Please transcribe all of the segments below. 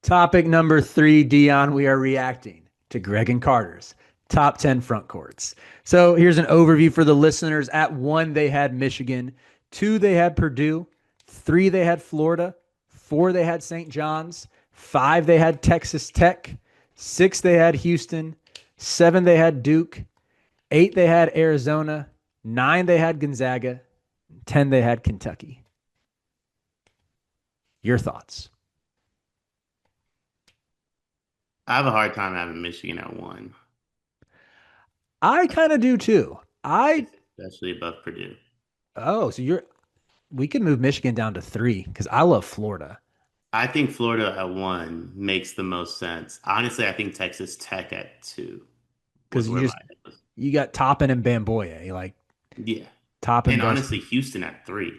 Topic number 3, Dion. We are reacting to Greg and Carter's top 10 front courts. So here's an overview for the listeners. At 1, they had Michigan. 2, they had Purdue. 3, they had Florida. 4, they had St. John's. 5, they had Texas Tech. 6, they had Houston. 7, they had Duke. 8, they had Arizona. 9, they had Gonzaga. 10, they had Kentucky. Your thoughts? I have a hard time having Michigan at one, I kind of do too. especially above Purdue. So we can move Michigan down to 3 because I love Florida. I think Florida at one makes the most sense. Honestly, I think Texas Tech at two was Because where my head was. you got Toppin and Bamboye, like Yeah. Toppin And best. honestly, Houston at three.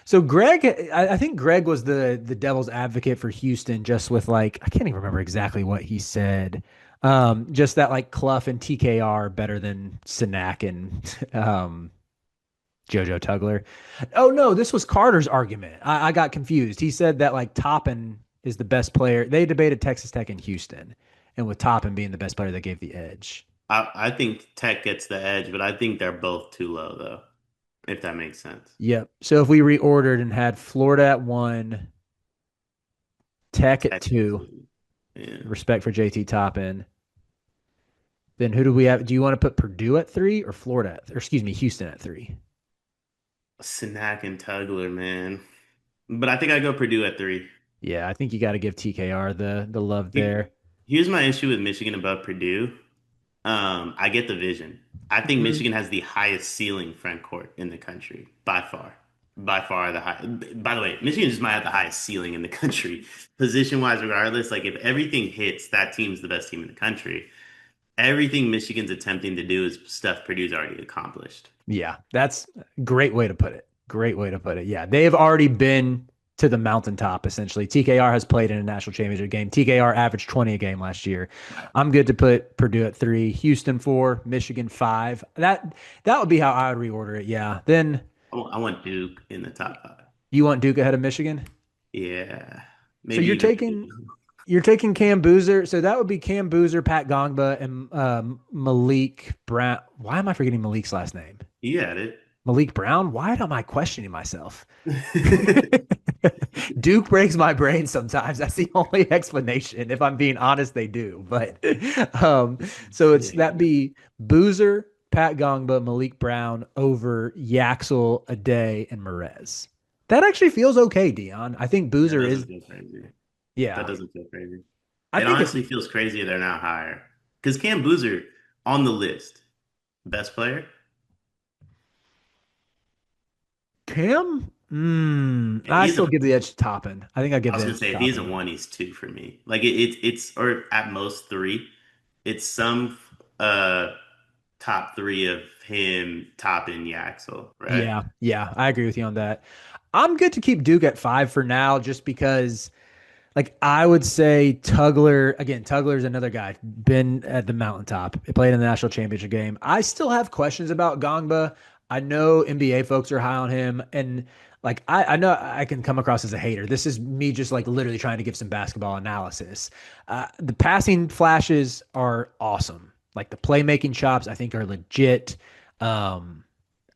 So Greg, I think Greg was the devil's advocate for Houston, just with like I can't even remember exactly what he said. Just that like Clough and TKR are better than Sinak and JoJo Tugler. Oh no, this was Carter's argument. I got confused. He said that like Toppin is the best player. They debated Texas Tech and Houston, and with Toppin being the best player, they gave the edge. I think Tech gets the edge, but I think they're both too low, though, if that makes sense. Yep. So if we reordered and had Florida at 1, Tech at Tech at 2, two. Yeah. respect for JT Toppin, then who do we have? Do you want to put Purdue at 3 or or excuse me, Houston at 3? Sinak and Tugler, man. But I think I go Purdue at three. Yeah, I think you got to give TKR the love He- there. Here's my issue with Michigan above Purdue. I get the vision. I think Mhm. Michigan has the highest ceiling front court in the country by far. By far the high. By the way, Michigan just might have the highest ceiling in the country, position wise. Regardless, like if everything hits, that team's the best team in the country. Everything Michigan's attempting to do is stuff Purdue's already accomplished. Yeah, that's a great way to put it. Great way to put it. Yeah, they have already been to the mountaintop essentially. TKR has played in a national championship game. TKR averaged 20 a game last year. I'm good to put Purdue at 3, Houston 4, Michigan 5. That would be how I would reorder it. Yeah. Then I want Duke in the top five. you want Duke ahead of Michigan? Yeah, So maybe even Purdue. you're taking Cam Boozer. So that would be Cam Boozer, Pat Gongba, and Malik Brown. Why am I forgetting Malik's last name? You had it. Malik Brown? Why am I questioning myself? Duke breaks my brain sometimes. That's the only explanation. If I'm being honest, they do. But um, so it's Yeah. that be Boozer, Pat Gongba, Malik Brown over Yaxel, Ade, and Merez. That actually feels okay, Dion. I think That Boozer doesn't is, feel crazy. That yeah. doesn't feel crazy. I It think it's honestly feels crazy they're not higher. Because Cam Boozer on the list, best player. Cam. If I he still isn't, give the edge to Toppin. I think I give I the was gonna edge to say if he isn't Toppin. one, he's two for me. Like it's or at most three. It's some uh top three of him, top in Yaxel, right? Yeah, yeah, I agree with you on that. I'm good to keep Duke at 5 for now, just because, like, I would say Tugler again. Tugler's another guy been at the mountaintop. He played in the national championship game. I still have questions about Gongba. I know NBA folks are high on him, and like I know I can come across as a hater. This is me just like literally trying to give some basketball analysis. The passing flashes are awesome. Like the playmaking chops, I think are legit. Um,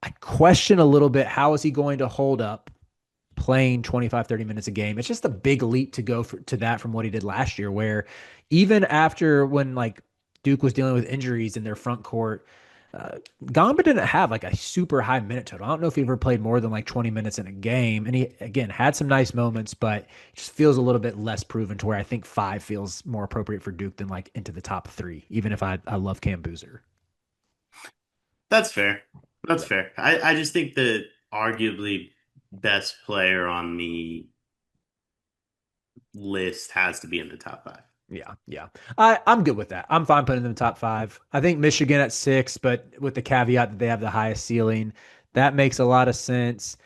I question a little bit how is he going to hold up playing 25, 30 minutes a game. It's just a big leap to go to that from what he did last year, where even after when like Duke was dealing with injuries in their front court, Gamba didn't have like a super high minute total. I don't know if he ever played more than like 20 minutes in a game. And he, again, had some nice moments, but it just feels a little bit less proven to where I think 5 feels more appropriate for Duke than like into the top 3, even if I love Cam Boozer. That's fair. That's Yeah. fair. I just think the arguably best player on the list has to be in the top five. Yeah, yeah. I'm good with that. I'm fine putting them in the top 5. I think Michigan at 6, but with the caveat that they have the highest ceiling. That makes a lot of sense.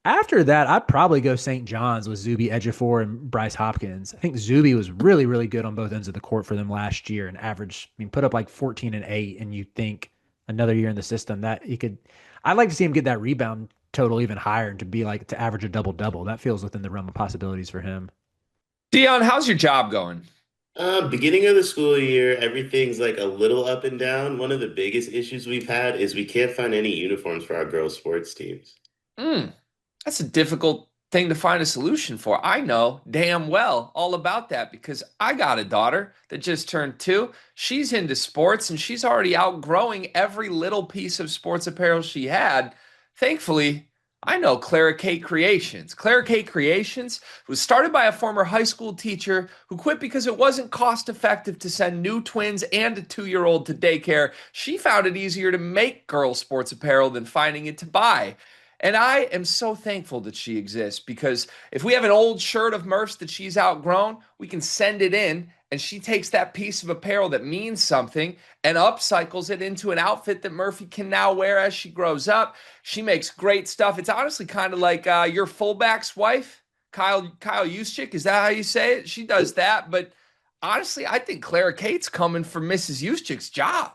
After that, I'd probably go St. John's with Zuby Ejiofor and Bryce Hopkins. I think Zuby was really, really good on both ends of the court for them last year and average, I mean, put up like 14 and 8, and you think another year in the system that he could I'd like to see him get that rebound total even higher and to be like to average a double double. That feels within the realm of possibilities for him. Dion, how's your job going? Beginning of the school year, everything's like a little up and down. One of the biggest issues we've had is we can't find any uniforms for our girls' sports teams. Mm, that's a difficult thing to find a solution for. I know damn well all about that because I got a daughter that just turned 2. She's into sports and she's already outgrowing every little piece of sports apparel she had. Thankfully, I know Clara Kate Creations. Clara Kate Creations was started by a former high school teacher who quit because it wasn't cost effective to send new twins and a 2-year-old to daycare. She found it easier to make girls' sports apparel than finding it to buy. And I am so thankful that she exists because if we have an old shirt of Murph's that she's outgrown, we can send it in and she takes that piece of apparel that means something and upcycles it into an outfit that Murphy can now wear as she grows up. She makes great stuff. It's honestly kind of like your fullback's wife, Kyle Juszczyk. Is that how you say it? She does that. But honestly, I think Clara Kate's coming for Mrs. Juszczyk's job.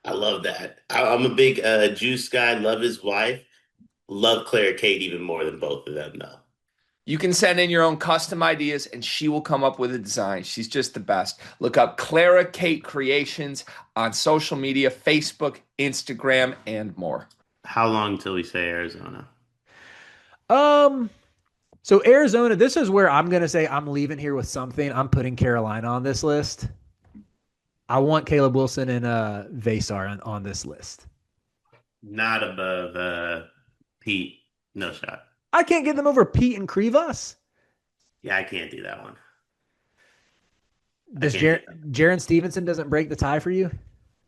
I love that. I'm a big Juice guy, love his wife. Love Claire Kate even more than both of them, though. You can send in your own custom ideas and she will come up with a design. She's just the best. Look up Clara Kate Creations on social media, Facebook, Instagram, and more. How long till we say Arizona? Um, so Arizona, this is where I'm gonna say I'm leaving here with something. I'm putting Carolina on this list. I want Caleb Wilson and Vasar on this list. Not above Pete. No shot. I can't get them over Pete and Krivas. Yeah, I can't do that one. I Does can't do that. Jaron Stevenson doesn't break the tie for you?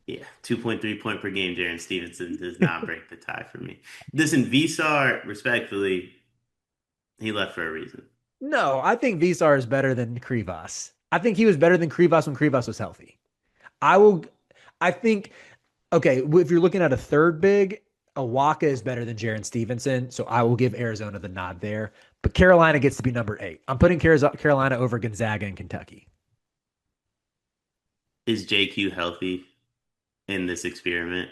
Yeah, 2.3 point per game. Jaron Stevenson does not break the tie for me. Listen, Visar, respectfully, he left for a reason. No, I think Visar is better than Krivas. I think he was better than Krivas when Krivas was healthy. I will. I think. Okay, if you're looking at a third big, Awaka is better than Jaron Stevenson, so I will give Arizona the nod there. But Carolina gets to be number 8. I'm putting Carolina over Gonzaga and Kentucky. Is JQ healthy in this experiment?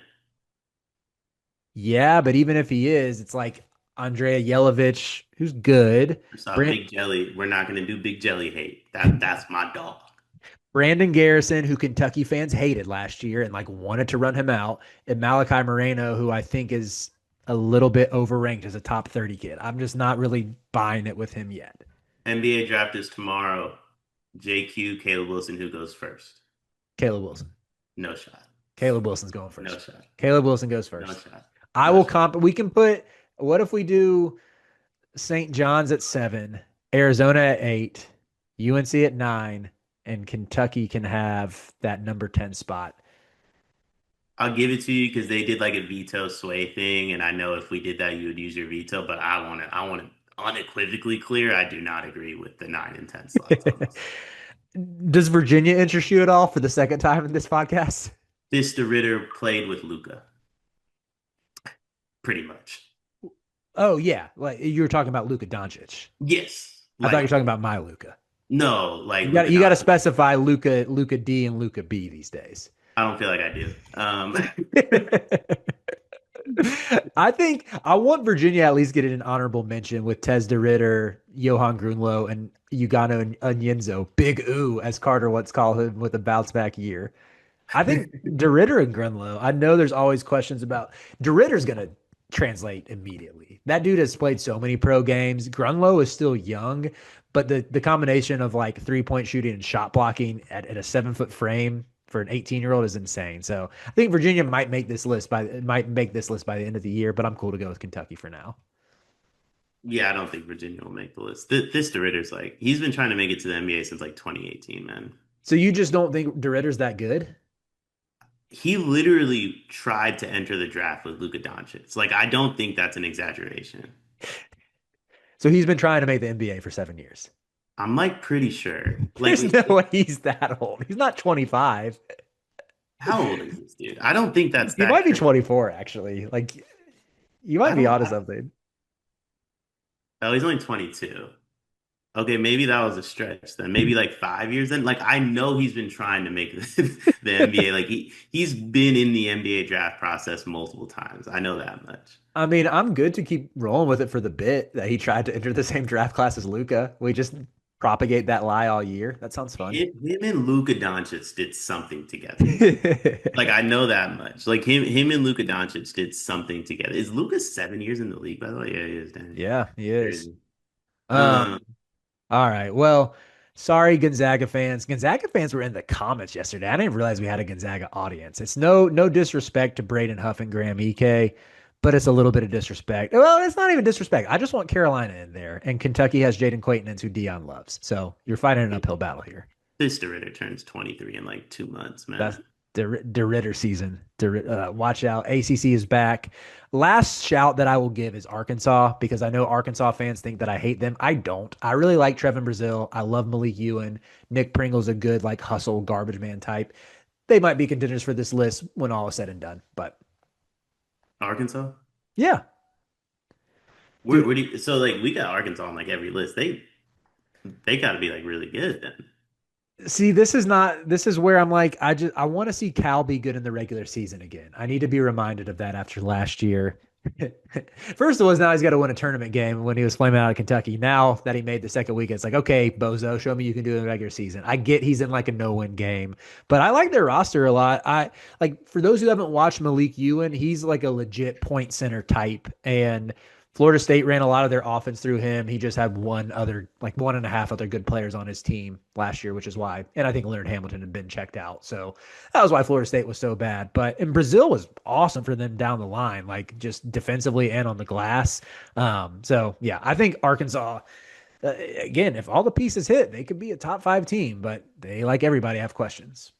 Yeah, but even if he is, it's like Andrea Yelovich, who's good. I saw Brand, Big Jelly. We're not going to do Big Jelly hate. That's my dog. Brandon Garrison, who Kentucky fans hated last year and like wanted to run him out, and Malachi Moreno, who I think is a little bit overranked as a top 30 kid. I'm just not really buying it with him yet. NBA draft is tomorrow. JQ, Caleb Wilson, who goes first? Caleb Wilson. No shot. Caleb Wilson's going No first. shot. Caleb Wilson goes No first. shot. I No will shot. comp. We can put. What if we do St. John's at 7, Arizona at 8, UNC at 9, and Kentucky can have that number 10 spot. I'll give it to you because they did like a veto sway thing, and I know if we did that, you would use your veto. But I want it unequivocally clear. I do not agree with the 9 and 10 slots on this. Does Virginia interest you at all for the second time in this podcast? This the Ritter played with Luca, pretty much. Oh yeah, like you were talking about Luka Doncic. Yes, I thought you were like talking about my Luka. no, like You got to Luka. specify Luka D and Luka B these days. I don't feel like I do. I think I want Virginia at least get an honorable mention with Tez DeRitter, Johan Grunlow, and Ugano Onyenso. Big ooh, as Carter once called him with a bounce back year. I think DeRitter and Grunlow. I know there's always questions about DeRitter's going to translate immediately. That dude has played so many pro games. Grunlow is still young, but the combination of like 3-point shooting and shot blocking at a 7-foot frame for an 18-year-old is insane. So I think Virginia might make this list by the end of the year, but I'm cool to go with Kentucky for now. Yeah, I don't think Virginia will make the list. This DeRitter's like he's been trying to make it to the NBA since like 2018, man. So you just don't think DeRitter's that good? He literally tried to enter the draft with Luka Doncic. Like I don't think that's an exaggeration. So he's been trying to make the NBA for 7 years. I'm like pretty sure. Like There's no way he's that old. He's not 25. how old is this dude? I don't think that's He that might be crazy. 24, actually. Like, you I might be don't. onto something. Oh, he's only 22. Okay, maybe that was a stretch then. Maybe like 5 years then. Like I know he's been trying to make the NBA. Like he's been in the NBA draft process multiple times. I know that much. I mean, I'm good to keep rolling with it for the bit that he tried to enter the same draft class as Luca. We just propagate that lie all year. That sounds fun. Him and Luka Doncic did something together. Like I know that much. Like him and Luka Doncic did something together. Is Luka 7 years in the league, by the way? Yeah, he is. Dang. Yeah, he is. Crazy. Um, all right. Well, sorry, Gonzaga fans. Gonzaga fans were in the comments yesterday. I didn't realize we had a Gonzaga audience. It's no disrespect to Braden Huff and Graham Ike, but it's a little bit of disrespect. Well, it's not even disrespect. I just want Carolina in there, and Kentucky has Jaden Clayton, who Deion loves. So you're fighting an uphill battle here. This Ritter turns 23 in like 2 months, That's man. the Ritter season. Watch out. ACC is back. Last shout that I will give is Arkansas because I know Arkansas fans think that I hate them. I don't. I really like Trevin Brazil. I love Malik Ewan. Nick Pringle's a good like hustle garbage man type. They might be contenders for this list when all is said and done. But Arkansas? yeah, dude. Where do you, so like we got Arkansas on like every list. They got to be like really good then. See, this is not, this is where I'm like, I want to see Cal be good in the regular season again. I need to be reminded of that after last year. First it was now he's got to win a tournament game when he was flaming out of Kentucky. Now that he made the second week, it's like, okay, Bozo, show me you can do it in the regular season. I get he's in like a no-win game, but I like their roster a lot. I like for those who haven't watched Malik Ewan, he's like a legit point center type. And Florida State ran a lot of their offense through him. He just had one other, like one and a half other good players on his team last year, which is why. And I think Leonard Hamilton had been checked out. So that was why Florida State was so bad. But in Brazil was awesome for them down the line, like just defensively and on the glass. So yeah, I think Arkansas, again, if all the pieces hit, they could be a top 5 team, but they, like everybody, have questions.